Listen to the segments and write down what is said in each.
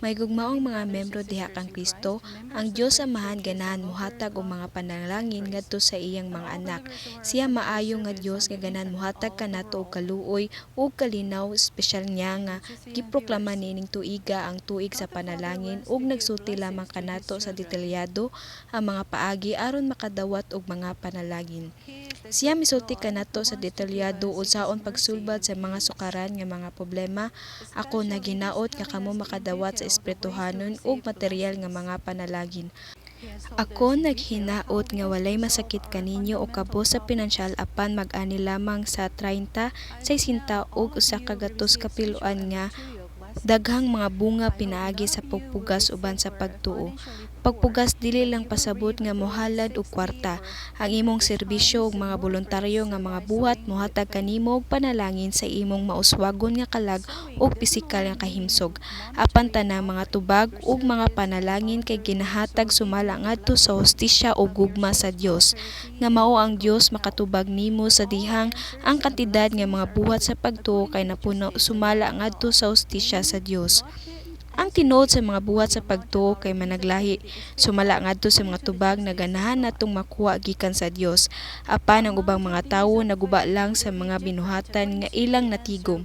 May gugmaong mga membro diha kang Kristo, ang Dios Amahan ganahan mohatag og mga panalangin ngadto sa iyang mga anak. Siya maayo nga Dios nga ganahan mohatag kanato og kaluoy ug kalinaw, espesyal niya nga giproklama nining tuiga ang tuig sa panalangin ug nagsulti lamang kanato sa detalyado ang mga paagi aron makadawat og mga panalangin. Siya misulti kanato sa detalyado unsaon pagsulbad sa mga sukaran nga mga problema. Ako naginaot nga kamo makadawat sa espirituhanon ug material nga mga panalangin. Ako naghinaot nga walay masakit kaninyo o kabo sa pinansyal apan mag-ani lamang sa 30, 60 ug usa ka gatos kapiluan nga daghang mga bunga pinaagi sa pagpugas uban sa pagtuo. Pagpugas dili lang pasabot nga mohalad og kwarta. Ang imong serbisyo ug mga voluntaryo nga mga buhat mohatag kanimo og panalangin sa imong mauswagon nga kalag ug pisikal nga kahimsog. Apan tanang mga tubag ug mga panalangin kay ginahatag sumala ngadto sa hustisya ug gugma sa Dios. Nga mao ang Dios makatubag nimo sa dihang ang kantidad nga mga buhat sa pagtuo kay napuno sumala ngadto sa hustisya sa Dios. Ang tinuod sa mga buhat sa pagtuo kay managlahi sumala ngadto sa mga tubag na ganahan natong makuha gikan sa Dios. Apan ang ubang mga tawo naguba lang sa mga binuhatan nga ilang natigom.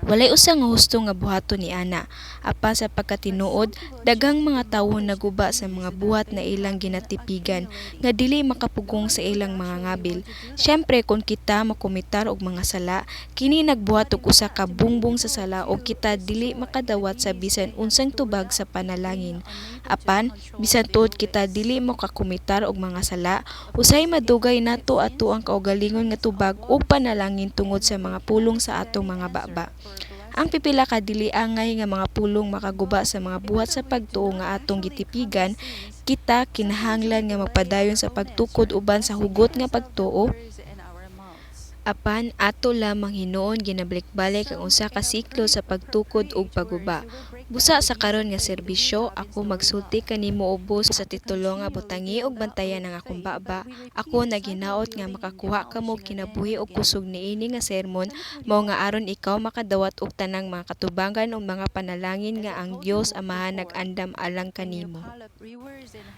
Walay usa nga husto nga buhaton ni ana. Apan sa pagkatinuod, daghang mga tawo naguba sa mga buhat na ilang ginatipigan nga dili makapugong sa ilang mga ngabil. Syempre kung kita makomitar og mga sala, kini nagbuhat og usa ka bungbong sa sala o kita dili makadawat sa bisan unsang tubag sa panalangin. Apan bisan tuod kita dili makakomitar og mga sala, usay madugay nato ato ang kaugalingon nga tubag ug panalangin tungod sa mga pulong sa atong mga baba. Ang pipila ka dili angay nga mga pulong makaguba sa mga buhat sa pagtuo nga atong gitipigan, kita kinahanglan nga magpadayon sa pagtukod uban sa hugot nga pagtuo. Apan ato lamang hinuon ginabalik-balik ang usa ka siklo sa pagtukod ug paguba. Busa sa karon nga serbisyo, ako magsulti kanimo ubos sa titulo nga butangi ug bantayan ang akong baba. Ako naghinaot nga makakuha kamo kinabuhi og kusog niini nga sermon mao nga aron ikaw makadawat og tanang mga katubangan ug mga panalangin nga ang Dios Amahan nag-andam alang kanimo.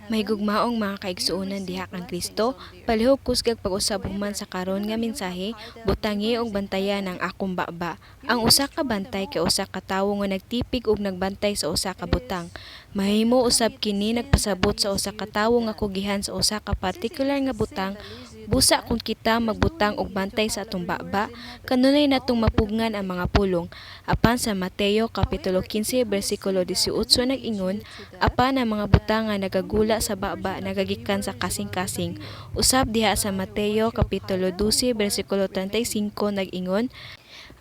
May gugmaong mga kaigsuonan diha kang Kristo, palihog kusgag pag-usab human sa karon nga mensahe, butangi ug bantayan ang akong baba. Ang usa ka bantay kay usa ka tawo nga nagtipig ug nagbantay sa usa ka butang. Mahimo usab kini nagpasabot sa usa ka tawo nga kugihan sa usa ka partikular nga butang. Busa kung kita magbutang og bantay sa atong baba, kanunay natong mapugngan ang mga pulong. Apan sa Mateo kapitulo 15 bersikulo 18 nag-ingon, apan ang mga butang nga nagagula sa baba nagagikan sa kasing-kasing. Usab diha sa Mateo kapitulo 12 bersikulo 35 nag-ingon,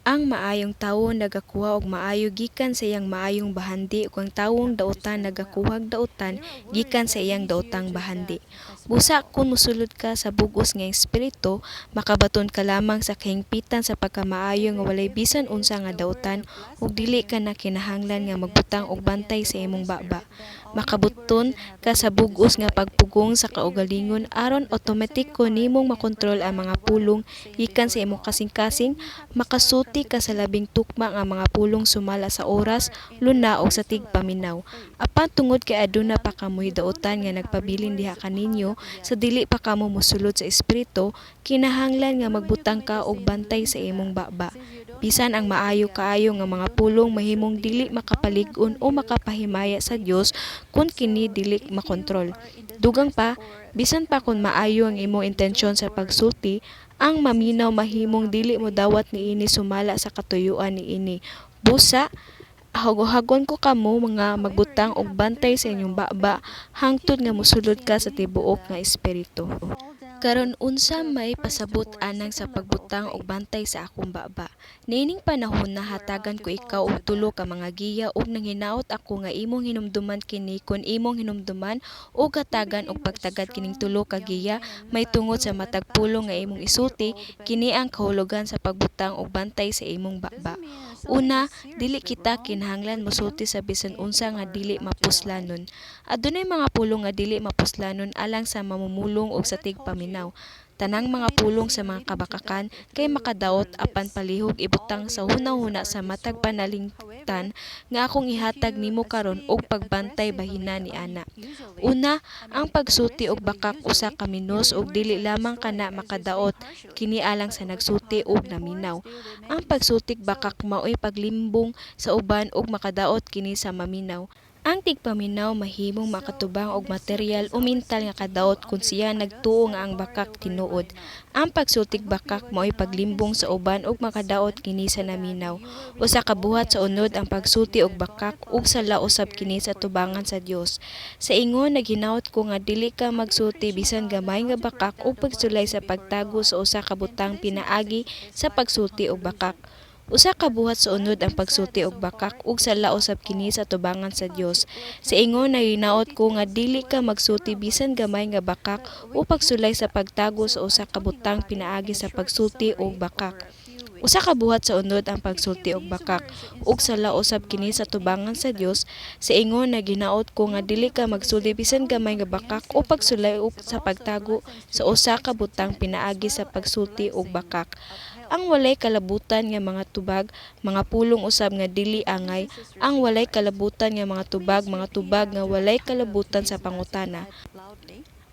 ang maayong tawo nagakuha og maayo gikan sa iyang maayong bahandi ug ang tawong dautan nagakuhag dautan gikan sa iyang daotang bahandi. Busa kung mosulod ka sa bug-os nga espiritu, makabaton ka lamang sa kahingpitan sa pagkamaayo nga walay bisan unsa nga dautan ug dili ka na kinahanglan nga magbutang og bantay sa imong baba. Makabuton ka sa bug-os nga pagpugong sa kaugalingon aron otomatiko nimong makontrol ang mga pulong gikan sa imong kasing-kasing, makasuti ka sa labing tukma nga mga pulong sumala sa oras, luna ug sa tigpaminaw. Apan tungod kay aduna pa kamoy dautan nga nagpabilin diha kaninyo sa dili pa kamo mosulod sa espiritu, kinahanglan nga magbutang ka og bantay sa imong baba. Bisan ang maayo kaayo nga mga pulong mahimong dili makapalig-on o makapahimaya sa Dios kung kini dili makontrol. Dugang pa, bisan pa kung maayo ang imong intensyon sa pagsulti, ang maminaw mahimong dili mo dawat niini sumala sa katuyuan niini. Busa, hagon ko kamo mga magbutang og bantay sa inyong baba hangtod nga mosulod ka sa tibuok nga espiritu. Karon unsa may pasabot anang sa pagbutang og bantay sa akong baba. Niining panahon nahatagan ko ikaw og tulo ka mga giya ug nanghinaot ako nga imong hinumduman kini kun imong hinumduman og hatagan og pagtagad kining tulo ka giya may tungod sa matag pulong nga imong isulti, kini ang kahulugan sa pagbutang og bantay sa imong baba. Una, dili kita kinahanglan mosulti sa bisan unsa nga dili mapuslanon. Adunay mga pulong nga dili mapuslanon alang sa mamumulong og sa tigpaminaw. Tanang mga pulong sa mga kabakakan kay makadaot apan palihog ibutang sa hunahuna sa matag panalingtan nga akong ihatag nimo karon og pagbantay bahina ni ana. Una, ang pagsuti og bakak usa ka menos ug dili lamang kana makadaot kini alang sa nagsuti og naminaw. Ang pagsutik bakak mao'y paglimbong sa uban ug makadaot kini sa maminaw. Ang tigpaminaw mahimong makatubang og material o mental nga kadaot kung siya nagtuo nga ang bakak tinuod. Ang pagsutik bakak mao'y paglimbong sa uban ug makadaot kini sa naminaw. Usa ka buhat sa unod ang pagsuti og bakak ug sala usab kini sa tubangan sa Dios. Sa ingon naghinaot ko nga dili ka magsuti bisan gamay nga bakak o pagsulay sa pagtago sa usa ka butang pinaagi sa pagsulti og bakak. Usa ka buhat sa unod ang pagsuti og bakak ug sala usab kini sa tubangan sa Dios. Sa ingon nahinaot ko nga dili ka magsuti bisan gamay nga bakak o pagsulay sa pagtago sa usa ka butang pinaagi sa pagsulti og bakak. Usa ka buhat sa unod ang pagsulti og bakak ug sala usab kini sa tubangan sa Dios. Sa ingon naginaot ko nga dili ka magsulti bisan gamay nga bakak o pagsulay sa pagtago sa usa ka butang pinaagi sa pagsulti og bakak. Ang walay kalabutan nga mga tubag, mga pulong usab nga dili angay. Ang walay kalabutan nga mga tubag nga walay kalabutan sa pangutana.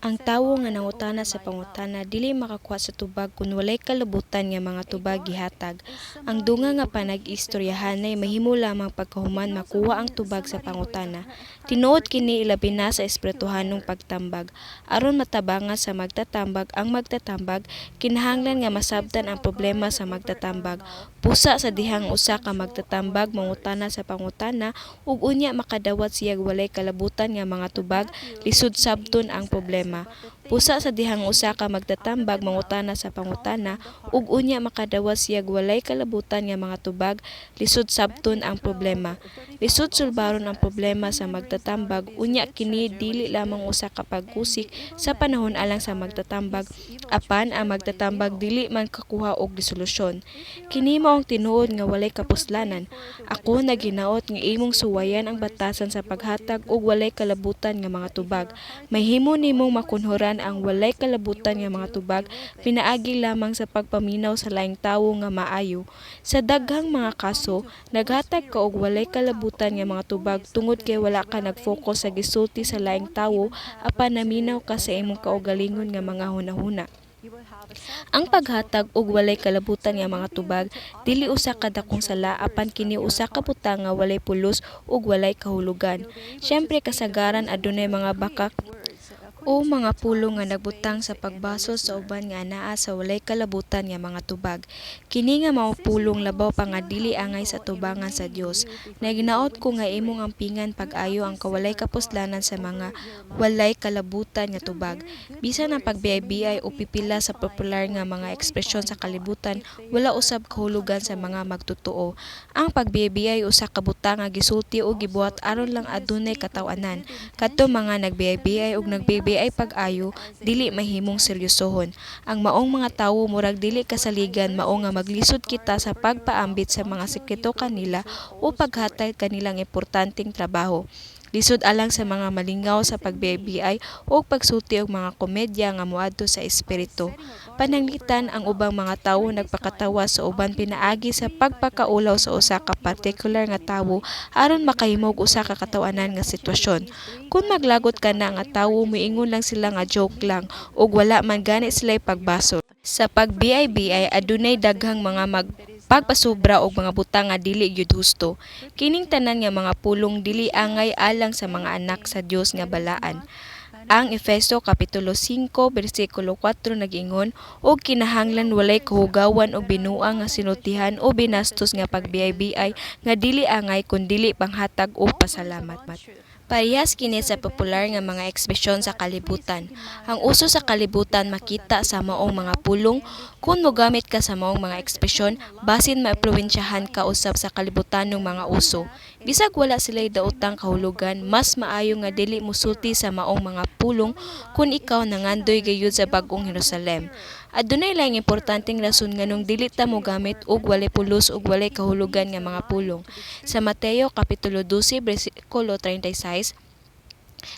Ang tawo nga nangutana sa pangutana dili makakuha sa tubag kun walay kalabutan nga mga tubag gihatag. Ang dunga nga panag-istoryahanay mahimo lamang pagkahuman makuha ang tubag sa pangutana. Tinuod kini ilabi na sa espirituhanong pagtambag. Aron matabangan sa magtatambag ang magtatambag, kinahanglan nga masabtan ang problema sa magtatambag. Pusa sa dihang usa ka magtatambag mangutana sa pangutana ug unya makadawat siya walay kalabutan nga mga tubag, lisod sabton ang problema. Pusa sa dihang usa ka magtatambag mangutana sa pangutana ug unya makadawat siya walay kalabutan nga mga tubag, lisod sabton ang problema. Lisod sulbaron ang problema sa magtatambag, unya kini dili lamang usa ka pagkusik sa panahon alang sa magtatambag, apan ang magtatambag dili man kakuha og resolusyon. Kini mao ang tinuod nga walay kapuslanan. Ako naginaot nga imong suwayan ang batasan sa paghatag og walay kalabutan nga mga tubag. Mahimo nimong makunhoran ang walay kalabutan nga mga tubag pinaagi lamang sa pagpaminaw sa laing tawo nga maayo. Sa daghang mga kaso, naghatag ka og walay kalabutan nga mga tubag tungod kay wala ka nag-focus sa gisulti sa laing tawo apan naminaw ka sa imong kaugalingon nga mga hunahuna. Ang paghatag og walay kalabutan nga mga tubag dili usa ka dakong sala apan kini usa ka butang nga walay pulos ug walay kahulugan. Syempre kasagaran adunay mga bakak o mga pulong nga nagbutang sa pagbasol sa uban nga anaa sa walay kalabutan nga mga tubag. Kini nga mao pulong labaw pa nga dili angay sa tubangan sa Dios. Naginaot ko nga imong ampingan pag-ayo ang kawalay kapuslanan sa mga walay kalabutan nga tubag. Bisan ang pagbiay-biay o pipila sa popular nga mga ekspresyon sa kalibutan, wala usab kahulugan sa mga magtotoo. Ang pagbiay-biay usa ka butang nga gisulti o gibuhat aron lang adunay kataw-anan. Kadto mga nagbiay-biay ug nagbiay ay pag-ayo, dili mahimong seryosohon. Ang maong mga tawo murag dili kasaligan mao nga maglisod kita sa pagpaambit sa mga sekreto kanila o paghatag kanilang importanteng trabaho. Lisod alang sa mga malingaw sa pagbiay o pagsulti og mga komedya nga moadto sa espiritu. Pananglitan ang ubang mga tawo nagpakatawa sa uban pinaagi sa pagpakaulaw sa usa ka particular nga tawo aron makahimog usa ka katawanan nga sitwasyon. Kung maglagot ka na nga tawo moingon lang sila nga joke lang ug wala man gani sila'y pagbasol. Sa pagbiay-biay adunay daghang mga pagpasobra og mga butang nga dili gyud husto. Kining tanan nga mga pulong dili angay alang sa mga anak sa Dios nga balaan. Ang Efeso Kapitulo 5 versikulo 4 nag-ingon, og kinahanglan walay kahugawan o binuang nga sinultihan o binastos nga pagbiay-biay nga dili angay kun dili panghatag o pasalamat. Parehas kini sa popular nga mga ekspresyon sa kalibutan. Ang uso sa kalibutan makita sa maong mga pulong. Kung mogamit ka sa maong mga ekspresyon, basin maimpluwensyahan ka usab sa kalibutanong mga uso. Bisag wala sila'y daotang kahulugan, mas maayo nga dili musulti sa maong mga pulong kung ikaw nangandoy gayud sa bag-ong Jerusalem. Adunay laing importanteng rason nganong dili ta mogamit og walay pulos ug walay kahulugan nga mga pulong. Sa Mateo Kapitulo 12 versikulo 36,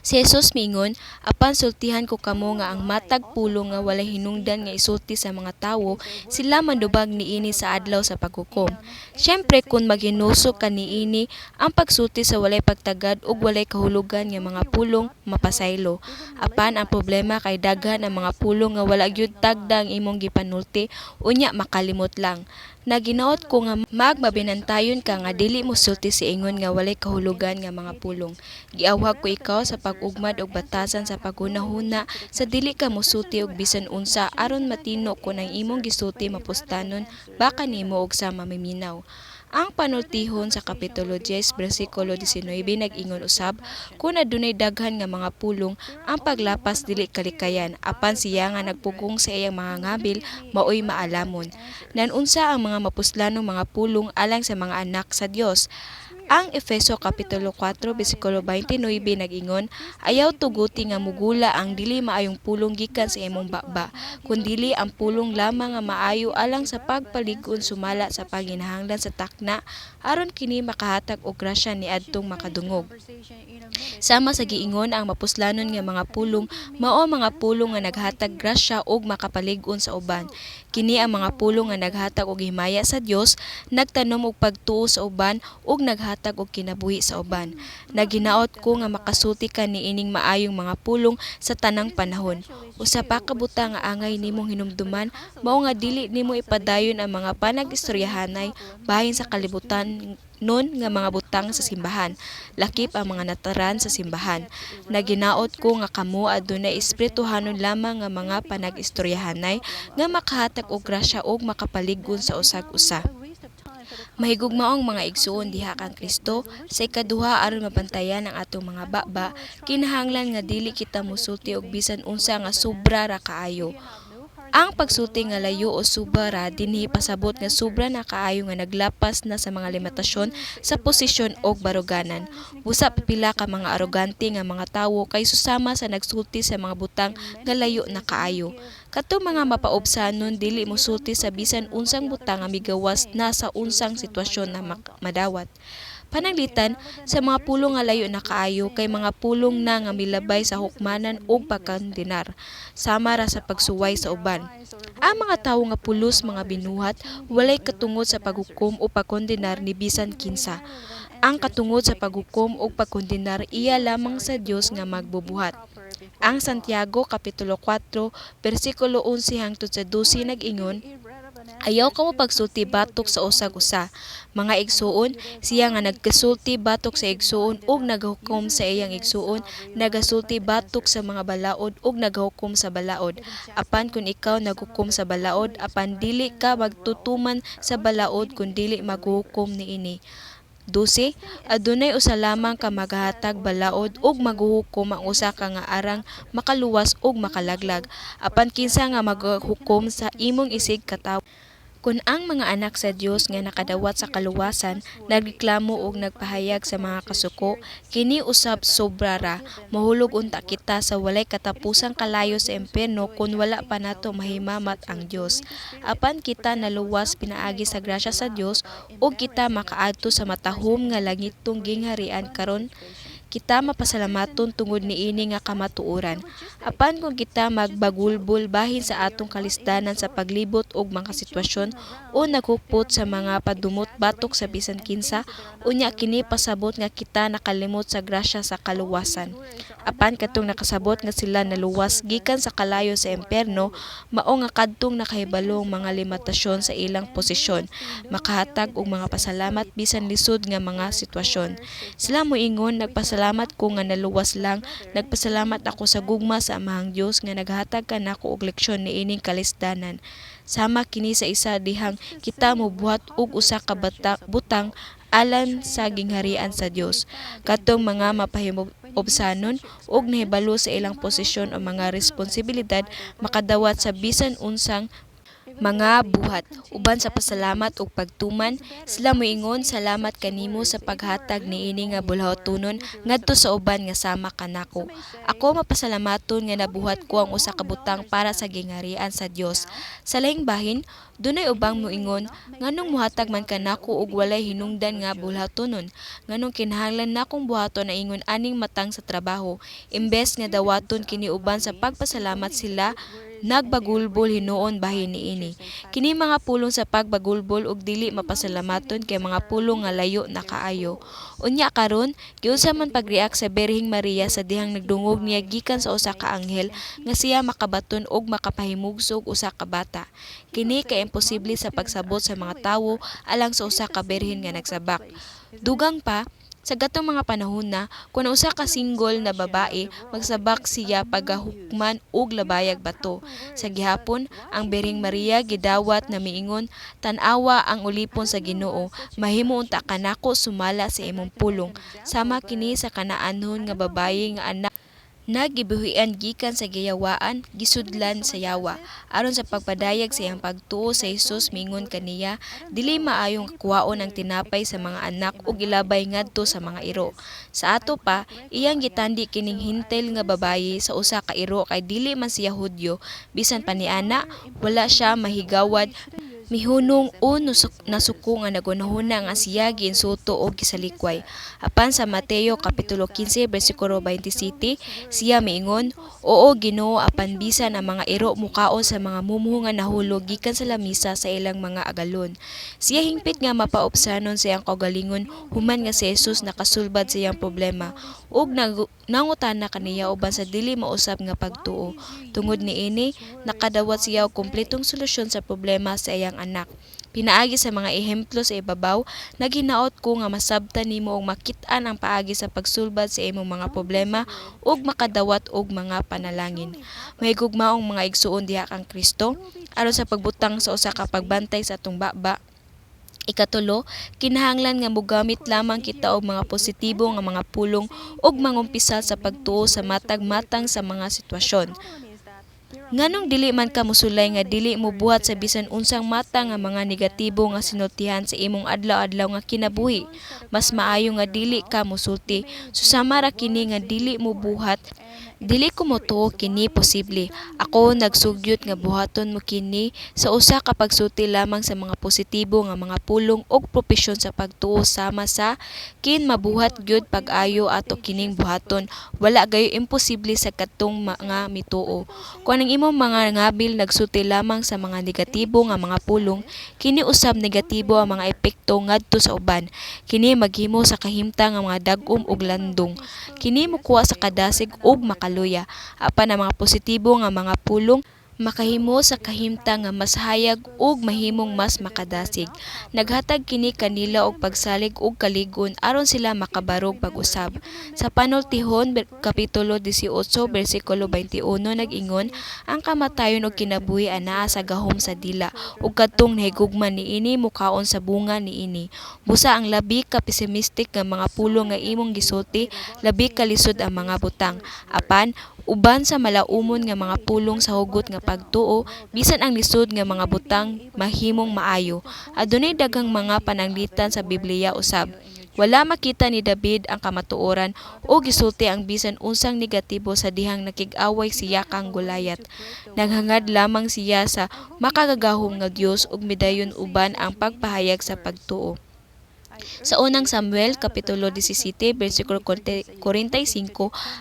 Si Jesus miingon, apan sultihan ko kamo nga ang matag pulong nga walay hinungdan nga isulti sa mga tawo, sila mandubag niini sa adlaw sa paghukom. Syempre kung maghinusok ka niini, ang pagsulti sa walay pagtagad ug walay kahulugan nga mga pulong mapasaylo. Apan ang problema kay daghan ang mga pulong nga wala gyud tagda ang imong gipanulti, unya makalimot lang. Naginaot ko nga magmabinantayon ka nga dili mo sulti si ingon nga walay kahulugan nga mga pulong. Giawhag ko ikaw sa pag-ugmad og batasan sa paghunahuna sa dili ka mosulti og bisan unsa aron matino kung ang imong gisulti mapustanon baka nimo og sa mamiminaw. Ang panultihon sa Kapitulo 10, versikulo 19 nag-ingon usab, kung adunay daghan nga mga pulong, ang paglapas dili kalikayan, apan siya nga nagpugong sa iyang mga ngabil, maoy maalamon. Nanunsa ang mga mapuslanong mga pulong alang sa mga anak sa Dios. Ang Efeso Kapitulo 4, versikulo 29 nag-ingon, ayaw tuguti nga mugula ang dili maayong pulong gikan sa imong baba, kundili ang pulong lamang nga maayo alang sa pagpalig-on sumala sa panginahanglan sa takna, aron kini makahatag og grasya ni adtong makadungog. Sama sa giingon ang mapuslanon nga mga pulong, mao mga pulong nga naghatag grasya og makapalig-on sa uban. Kini ang mga pulong nga naghatag og himaya sa Dios, nagtanom og pagtuo sa uban ug naghatag og kinabuhi sa uban. Naginaot ko nga makasulti ka niining maayong mga pulong sa tanang panahon. Usa pa ka buta nga angay nimong hinumduman, mao nga dili nimo ipadayon ang mga panag-istoryahanay bahin sa kalibutan nun nga mga butang sa simbahan, lakip ang mga nataran sa simbahan. Naginaot ko nga kamo adunay espirituhanon lamang nga mga panag-istoryahanay nga makahatag og grasya og makapalig-on sa usag-usa. Mahigugmaong mga igsuon diha kang Kristo, sa ikaduha aron mabantayan ang atong mga baba, kinahanglan nga dili kita mosulti og bisan unsa nga sobra ra kaayo. Ang pagsulti nga layo o subara dinhi pasabot nga sobra na kaayo nga naglapas na sa mga limitasyon sa posisyon o baruganan. Busa pipila ka mga arogante nga mga tawo kay susama sa nagsulti sa mga butang nga layo na kaayo. Katong mga mapaobsanon dili mosulti sa bisan unsang butang nga migawas na sa unsang sitwasyon na madawat. Pananglitan sa mga pulong nga layo na kaayo kay mga pulong na nga milabay sa hukmanan ug pagkandinar, sama ra sa pagsuway sa uban. Ang mga tawo nga pulos mga binuhat walay katungod sa paghukom o pagkondenar ni bisan kinsa. Ang katungod sa paghukom o pagkondenar iya lamang sa Dios nga magbubuhat. Ang Santiago Kapitulo 4 versikulo 11 hangtod sa 12 nag-ingon, ayaw ka mo pagsulti batok sa usag-usa. Mga igsuon, siya nga nagkasulti batok sa igsuon ug nagahukom sa iyang igsuon, nagasulti batok sa mga balaod ug nagahukom sa balaod. Apan kung ikaw naghukom sa balaod, apan dili ka magtutuman sa balaod kung dili maghukom niini. 12. Adunay usa lamang ka maghahatag balaod ug maghuhukom ang usa ka nga arang makaluwas ug makalaglag. Apan kinsa nga maghukom sa imong isig katawo. Kung ang mga anak sa Dios nga nakadawat sa kaluwasan, nagreklamo ug nagpahayag sa mga kasuko, kini usab sobra ra, mahulog unta kita sa walay katapusang kalayo sa impierno kung wala pa nato mahimamat ang Dios. Apan kita naluwas pinaagi sa grasya sa Dios ug kita makaadto sa matahom nga langitong gingharian karon kita mapasalamaton tungod niini nga kamatuoran. Apan kung kita magbagulbol bahin sa atong kalisdanan sa paglibot og mga sitwasyon o naghupot sa mga padumot batok sa bisan kinsa, unya kini pasabot nga kita nakalimot sa grasya sa kaluwasan. Apan katong nakasabot nga sila naluwas gikan sa kalayo sa impierno, mao nga kadtong nakahibalong mga limitasyon sa ilang posisyon, makahatag og mga pasalamat bisan lisod nga mga sitwasyon. Sila moingon, nagpasalamat ko nga naluwas lang, nagpasalamat ako sa gugma sa Amahang Dios nga naghatag kanako og leksyon niining kalisdanan. Sama kini sa isa dihang kita mobuhat og usa ka butang alan sa gingharian sa Dios. Katong mga mapahimobsanon ug nahibalo sa ilang posisyon o mga responsibilidad makadawat sa bisan unsang mga buhat. Uban sa pasalamat ug pagtuman, sila moingon, salamat kanimo sa paghatag niini nga bulhawtonon ngadto sa uban nga sama kanako. Ako mapasalamaton nga nabuhat ko ang usa ka butang para sa gingarian sa Dios. Sa laing bahin, dunay ubang moingon, nganong muhatag man kanako og walay hinungdan nga bulhawtonon, nganong kinahanglan nakong buhaton na ingon aning matang sa trabaho, imbes nga dawaton kini uban sa pagpasalamat sila nagbagulbol hinuon bahin niini. Kini mga pulong sa pagbagulbol ug dili mapasalamaton kay mga pulong nga layo na kaayo. Unya karon, giunsa man pagreact sa Birheng Maria sa dihang nagdungog niya gikan sa usa ka anghel nga siya makabaton og makapahimugso og usa ka bata. Kini kay imposible sa pagsabot sa mga tawo alang sa usa ka birhen nga nagsabak. Dugang pa, sa gatong mga panahon na, kung usa ka single na babae, magsabak siya pagahukman og labayag bato. Sa gihapon, ang Birheng Maria gidawat na miingon, tan-awa ang ulipon sa Ginoo, mahimo unta kanako sumala sa imong pulong. Sama kini sa kanaanon nga babaye nga anak nagibuhian gikan sa giyawaan, gisudlan sa yawa. Aron sa pagpadayag sa iyang pagtuo sa Hesus mingon kaniya, dili maayong kuwaon ang tinapay sa mga anak ug ilabay ngadto sa mga iro. Sa ato pa, iyang gitandi kining hintel nga babaye sa usa ka iro kay dili man siya Hudyo, bisan paniana wala siya mahigawad mihunong o nasuko nga nagunahuna nga siya giinsulto o gisalikway. Apan sa Mateo kapitulo 15 bersikulo 27, siya miingon, "Oo Ginoo, apan bisan ang mga iro mukaon sa mga mumuho nga nahulog gikan sa lamisa sa ilang mga agalon." Siya hingpit nga mapaobsanon sa iyang kaugalingon human nga si Jesus nakasulbad sa iyang problema ug nangutana kaniya uban sa dili mausab nga pagtuo. Tungod niini, nakadawat siya og kumpletong solusyon sa problema sa iyang anak. Pinaagi sa mga ehemplo sa ibabaw, naghinaot ko nga masabtan nimo og makit-an ang paagi sa pagsulbad sa imong mga problema ug makadawat og mga panalangin. Mahigugmaong mga igsuon diha kang Kristo aron sa pagbutang sa usa ka pagbantay sa atong baba. Ikatulo, kinahanglan nga mogamit lamang kita og mga positibo nga mga pulong ug mangumpisal sa pagtuo sa matag-matang sa mga sitwasyon. Nganong dili man ka mosulay nga dili mo buhat sa bisan unsang mata nga mga negatibo nga sinultihan sa imong adlaw-adlaw nga kinabuhi. Mas maayo nga dili ka mosulti. Susama ra kini nga dili mo buhat. Dili ko motuo kini posible. Ako nagsugyot nga buhaton mo kini sa usa ka pagsulti lamang sa mga positibo nga mga pulong ug propesyon sa pagtuo sama sa kin mabuhat gyud pag-ayo ato kining buhaton. Wala gayo imposible sa katong mga mituo. Kung ang imong mga ngabil nagsulti lamang sa mga negatibo nga mga pulong, kini usab negatibo ang mga epekto ngadto sa uban. Kini maghimo sa kahimtang nga mga dagom ug landong. Kini mokuha sa kadasig ug makaluya. Apan ang mga positibo nga mga pulong makahimo sa kahimtang nga mas hayag ug mahimong mas makadasig. Naghatag kini kanila og pagsalig ug kaligon aron sila makabarog pag-usab. Sa panultihon kapitulo 18 bersikulo 21 nag-ingon, ang kamatayon ug kinabuhi anaa sa gahom sa dila ug kadtong nahigugman niini mukaon sa bunga niini. Busa ang labi ka pessimistic nga mga pulong nga imong gisulti, labi ka lisod ang mga butang. Apan uban sa malaumon nga mga pulong sa hugot nga pagtuo, bisan ang lisod nga mga butang mahimong maayo. Adunay daghang mga pananglitan sa Biblia usab. Wala makita ni David ang kamatuoran o gisulti ang bisan unsang negatibo sa dihang nakig-away siya kang Goliath. Naghangad lamang siya sa makagagahom nga Dios ug midayon uban ang pagpahayag sa pagtuo. Sa unang Samuel kapitulo 17 bersikulo 45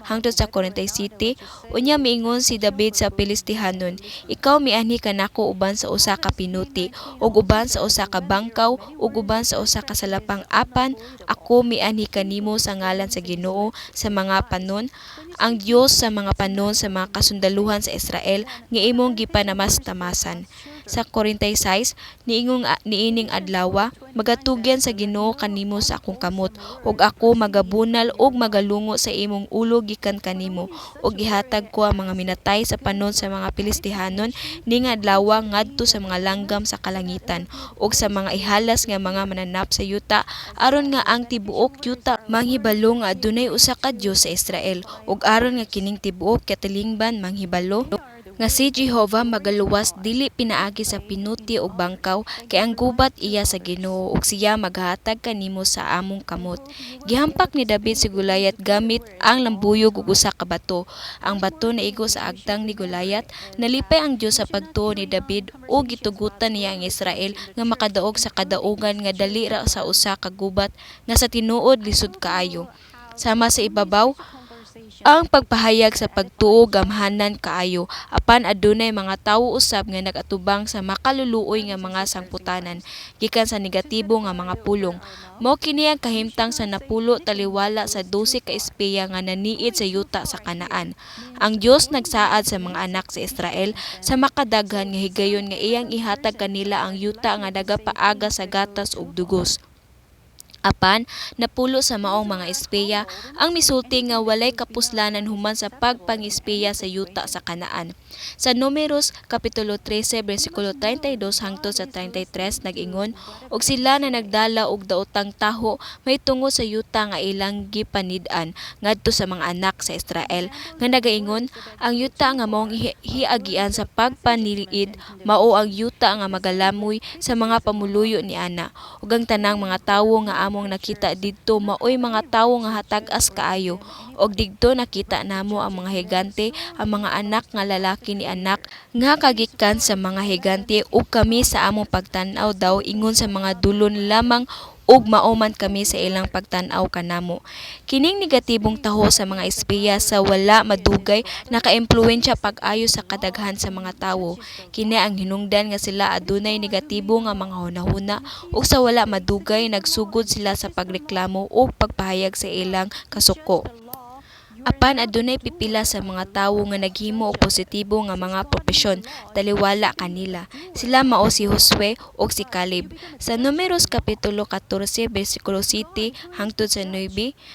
hangtod sa 47, unya miingon si David sa Pilistihanon, "Ikaw mianhi kanako uban sa usa ka pinuti, ug uban sa usa ka bangkaw, ug uban sa usa ka salapang apan, ako mianhi kanimo sa ngalan sa Ginoo sa mga panon, ang Dios sa mga panon sa mga kasundaluhan sa Israel nga imong gipanamastamasan." Sa 46, niining adlawa, magatugyan sa Ginoo kanimo sa akong kamot, ug ako magabunal ug magalungo sa imong ulo gikan kanimo, ug ihatag ko ang mga minatay sa panon sa mga Pilistihanon ning adlawa ngadto sa mga langgam sa kalangitan, ug sa mga ihalas nga mga mananap sa yuta, aron nga ang tibuok yuta manghibalo nga adunay usa ka Dios sa Israel, ug aron nga kining tibuok katilingban manghibalo nga si Jehovah magaluwas dili pinaagi sa pinuti ug bangkaw kay ang gubat iya sa Ginoo ug siya maghatag kanimo sa among kamot. Gihampak ni David si Goliath gamit ang lambuyog ug usa ka bato. Ang bato naigo sa agtang ni Goliath. Nalipay ang Dios sa pagtuo ni David ug gitugutan niya ang Israel nga makadaog sa kadaugan nga dali ra sa usa ka gubat nga sa tinuod lisod kaayo. Sama sa ibabaw ang pagpahayag sa pagtuo gamhanan kaayo apan adunay mga tawo usab nga nagatubang sa makaluluoy nga mga sangputanan gikan sa negatibo nga mga pulong. Mao kini ang kahimtang sa napulo taliwala sa 12 ka espeya nga naniid sa yuta sa Kanaan. Ang Dios nagsaad sa mga anak sa Israel sa makadaghan nga higayon nga iyang ihatag kanila ang yuta nga nagapaaga sa gatas ug dugos. Apan, napulo sa maong mga espeya ang misulti nga walay kapuslanan human sa pagpangispeya sa yuta sa Kanaan. Sa Números Kapitulo 13 versikulo 32 hangtod sa 33 nag-ingon, og sila na nagdala og daotang taho may tungo sa yuta nga ilang gipanid-an ngadto sa mga anak sa Israel nga nagaingon, ang yuta nga maong hiagian sa pagpaniliid mao ang yuta nga magalamoy sa mga pamuluyo ni ana ug ang tanang mga tawo nga among nakita didto maoy mga tawo nga hatag-as kaayo og didto nakita namo ang mga higante, ang mga anak nga lalaki ni anak nga kagikan sa mga higante ug kami sa among pagtan-aw daw ingon sa mga dulon lamang ug maoman kami sa ilang pagtan-aw kanamo. Kining negatibong taho sa mga espeya sa wala madugay nakaimpluwensya pag-ayo sa kadaghan sa mga tawo. Kini ang hinungdan nga sila adunay negatibo nga mga hunahuna ug sa wala madugay nagsugod sila sa pagreklamo ug pagpahayag sa ilang kasuko. Apan adunay pipila sa mga tawo nga naghimo og positibo nga mga propesyon taliwala kanila. Sila mao si Josue ug si Caleb. Sa Números Kapitulo 14 versikulo 7 hangtod sa 9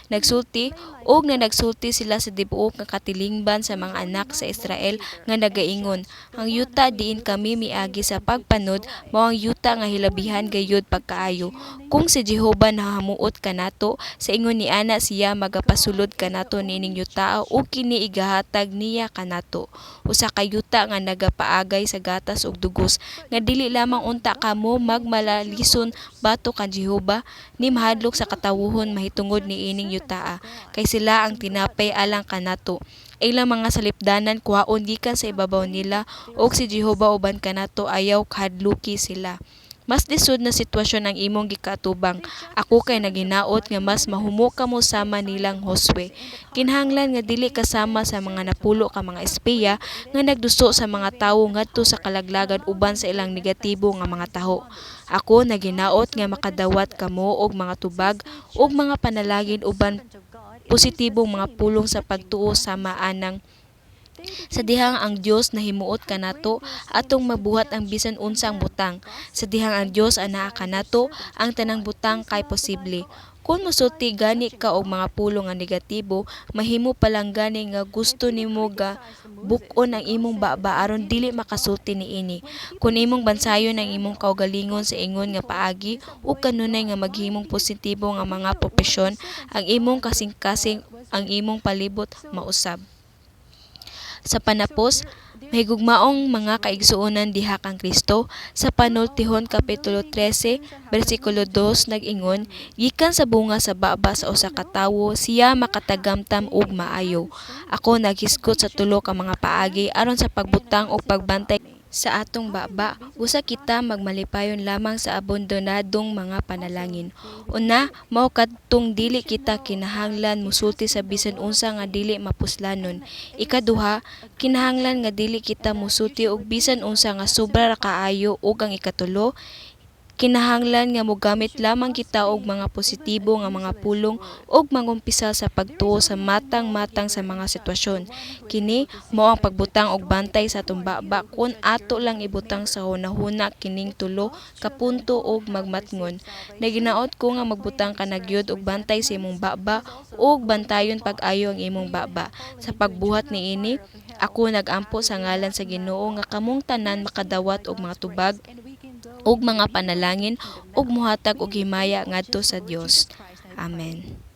nagsulti ug na nagsulti sila sa tibuok nga katilingban sa mga anak sa Israel nga nagaingon, ang yuta diin kami miagi sa pagpanod mao ang yuta nga hilabihan gayud pagkaayo. Kung si Jehovah nahamuot kanato sa ingon ni ana siya magapasulod kanato nining yuta ug kini igahatag niya kanato. Usa ka yuta nga nagapaagay sa gatas ug dugos nga dili lamang unta kamo magmalalison bato kan Jehovah ni mahadlok sa katawuhon mahitungod ni ining yutaa kay sila ang tinapay alang kanato. Ilang mga salipdanan kuhaon gikan sa ibabaw nila ug si Jehovah uban kanato ayaw kahadluki sila. Mas lisod na sitwasyon ang imong gikatubang. Ako kay naginaot nga mas mahumo kamo sama nilang Josue. Kinahanglan nga dili kasama sa mga napulo ka mga espeya nga nagduso sa mga tawo ngadto sa kalaglagan uban sa ilang negatibo nga mga taho. Ako naginaot nga makadawat kamo og mga tubag ug mga panalangin uban positibong mga pulong sa pagtuo sa maanang sa dihang ang Dios nahimuot kanato atong mabuhat ang bisan unsang butang. Sa dihang ang Dios anaa kanato ang tanang butang kay posible. Kung mosulti gani ka og mga pulong nga negatibo, mahimo palang gani nga gusto nimo ga buk-on ang imong baba aron dili makasulti niini. Kung imong bansayon ang imong kaugalingon sa ingon nga paagi ug kanunay nga maghimong positibo nga mga propesyon, ang imong kasing-kasing ang imong palibot mausab. Sa panapos, mahigugmaong mga kaigsuonan diha kang Kristo sa Panultihon Kapitulo 13 bersikulo 2 nag-ingon, gikan sa bunga sa baba sa usa ka tawo siya makatagamtam og maayo. Ako naghisgot sa tulo ka mga paagi aron sa pagbutang o pagbantay sa atong baba, usa kita magmalipayon lamang sa abandonadong mga panalangin. Una, mao kadtong dili kita kinahanglan musulti sa bisan unsa nga dili mapuslanon. Ikaduha, kinahanglan nga dili kita musulti og bisan unsa nga sobra ra kaayo ug ang ikatulo, kinahanglan nga mogamit lamang kita og mga positibo nga mga pulong ug mangumpisa sa pagtuo sa matang-matang sa mga sitwasyon. Kini mao ang pagbutang og bantay sa atong baba kun ato lang ibutang sa hunahuna kining tulo ka punto og magmatngon. Naginaot ko nga magbutang ka na gyud og bantay sa imong baba ug bantayon pag-ayo ang imong baba. Sa pagbuhat niini, ako nagampo sa ngalan sa Ginoo nga kamong tanan makadawat og mga tubag ug mga panalangin ug muhatag og himaya ngadto sa Dios. Amen.